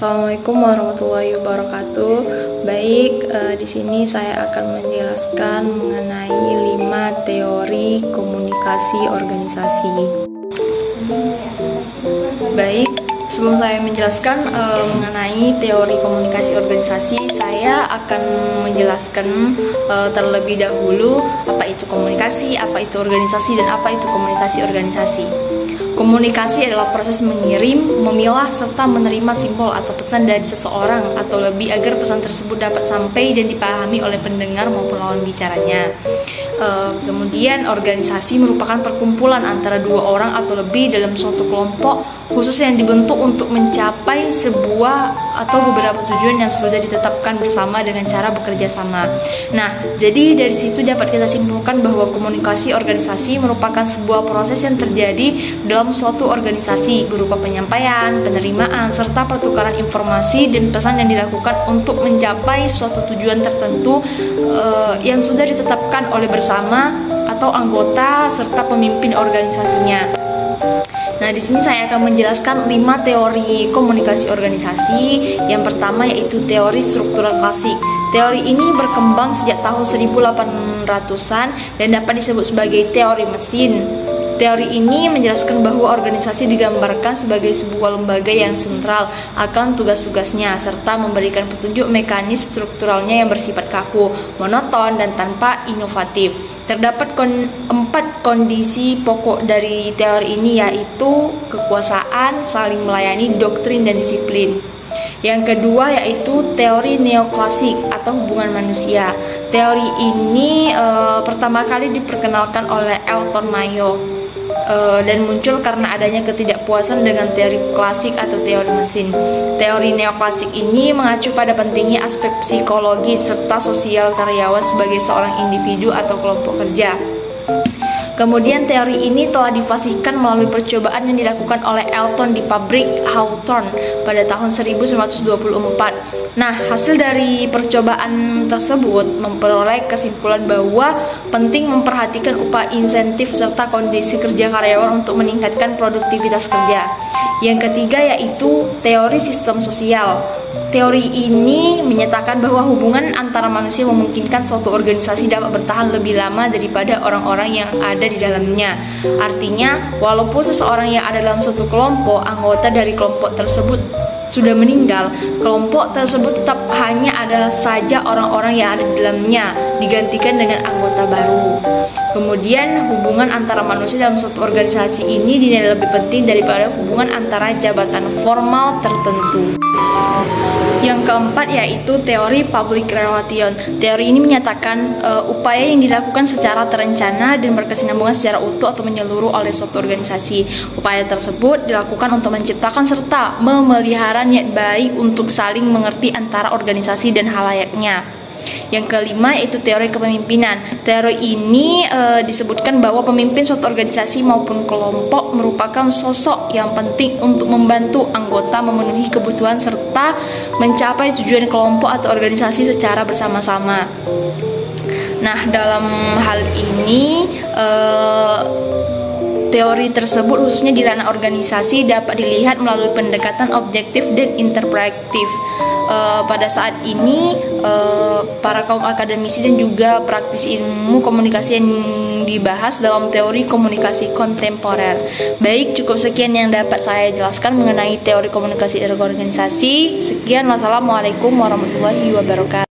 Assalamualaikum warahmatullahi wabarakatuh. Baik, di sini saya akan menjelaskan mengenai 5 teori komunikasi organisasi. Baik, sebelum saya menjelaskan mengenai teori komunikasi organisasi, saya akan menjelaskan terlebih dahulu apa itu komunikasi, apa itu organisasi, dan apa itu komunikasi organisasi. Komunikasi adalah proses mengirim, memilah, serta menerima simbol atau pesan dari seseorang atau lebih agar pesan tersebut dapat sampai dan dipahami oleh pendengar maupun lawan bicaranya. Kemudian organisasi merupakan perkumpulan antara 2 orang atau lebih dalam suatu kelompok khusus yang dibentuk untuk mencapai sebuah atau beberapa tujuan yang sudah ditetapkan bersama dengan cara bekerja sama. Nah, jadi dari situ dapat kita simpulkan bahwa komunikasi organisasi merupakan sebuah proses yang terjadi dalam suatu organisasi berupa penyampaian, penerimaan, serta pertukaran informasi dan pesan yang dilakukan untuk mencapai suatu tujuan tertentu yang sudah ditetapkan oleh bersama atau anggota serta pemimpin organisasinya. Nah, di sini saya akan menjelaskan 5 teori komunikasi organisasi. Yang pertama yaitu teori struktural klasik. Teori ini berkembang sejak tahun 1800-an dan dapat disebut sebagai teori mesin. Teori ini menjelaskan bahwa organisasi digambarkan sebagai sebuah lembaga yang sentral akan tugas-tugasnya serta memberikan petunjuk mekanis strukturalnya yang bersifat kaku, monoton, dan tanpa inovatif. Terdapat 4 kondisi pokok dari teori ini, yaitu kekuasaan, saling melayani, doktrin, dan disiplin. Yang kedua yaitu teori neoklasik atau hubungan manusia. Teori ini pertama kali diperkenalkan oleh Elton Mayo dan muncul karena adanya ketidakpuasan dengan teori klasik atau teori mesin. Teori neoklasik ini mengacu pada pentingnya aspek psikologis serta sosial karyawan sebagai seorang individu atau kelompok kerja. Kemudian teori ini telah difasihkan melalui percobaan yang dilakukan oleh Elton di pabrik Hawthorne pada tahun 1924. Nah, hasil dari percobaan tersebut memperoleh kesimpulan bahwa penting memperhatikan upah insentif serta kondisi kerja karyawan untuk meningkatkan produktivitas kerja. Yang ketiga yaitu teori sistem sosial. Teori ini menyatakan bahwa hubungan antara manusia memungkinkan suatu organisasi dapat bertahan lebih lama daripada orang-orang yang ada di dalamnya. Artinya, walaupun seseorang yang ada dalam suatu kelompok, anggota dari kelompok tersebut sudah meninggal, kelompok tersebut tetap hanya ada saja orang-orang yang ada di dalamnya, digantikan dengan anggota baru. Kemudian, hubungan antara manusia dalam suatu organisasi ini dinilai lebih penting daripada hubungan antara jabatan formal tertentu. Yang keempat yaitu teori public relation. Teori ini menyatakan upaya yang dilakukan secara terencana dan berkesinambungan secara utuh atau menyeluruh oleh suatu organisasi. Upaya tersebut dilakukan untuk menciptakan serta memelihara niat baik untuk saling mengerti antara organisasi dan halayaknya. Yang kelima yaitu teori kepemimpinan. Teori ini disebutkan bahwa pemimpin suatu organisasi maupun kelompok merupakan sosok yang penting untuk membantu anggota memenuhi kebutuhan serta mencapai tujuan kelompok atau organisasi secara bersama-sama. Nah, dalam hal ini teori tersebut khususnya di ranah organisasi dapat dilihat melalui pendekatan objektif dan interpretif. Pada saat ini para kaum akademisi dan juga praktisi ilmu komunikasi yang dibahas dalam teori komunikasi kontemporer. Baik, cukup sekian yang dapat saya jelaskan mengenai teori komunikasi organisasi. Sekian, wassalamualaikum warahmatullahi wabarakatuh.